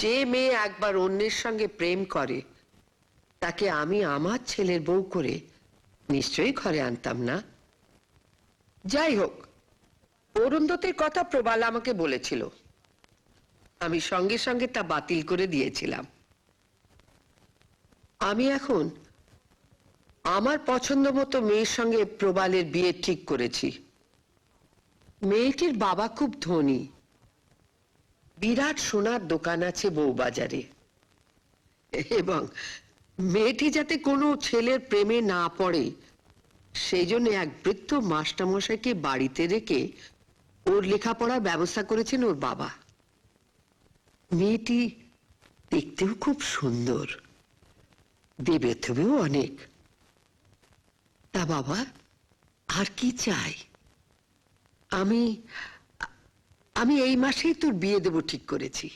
যে মেয়ে একবার অন্যের সঙ্গে প্রেম করে তাকে আমি আমার ছেলের বউ করে নিশ্চয়ই ঘরে আনতাম না। যাই হোক, অরুন্ধতির কথা প্রবাল আমাকে বলেছিল, আমি সঙ্গে সঙ্গে তা বাতিল করে দিয়েছিলাম। আমি এখন আমার পছন্দ মতো মেয়ের সঙ্গে প্রবালের বিয়ে ঠিক করেছি। মেয়েটির বাবা খুব ধনী, বিরাট সোনার দোকান আছে বউবাজারে, এবং মেয়েটি যাতে কোনো ছেলের প্রেমে না পড়ে সেই জন্য এক বৃদ্ধ মাস্টারমশাইকে বাড়িতে রেখে ওর লেখাপড়ার ব্যবস্থা করেছেন ওর বাবা। মেয়েটি দেখতেও খুব সুন্দর, দেবেথবেও অনেক। তা বাবা, আর কি চাই? আমি আমি এই মাসেই তোর বিয়ে দেব ঠিক করেছি।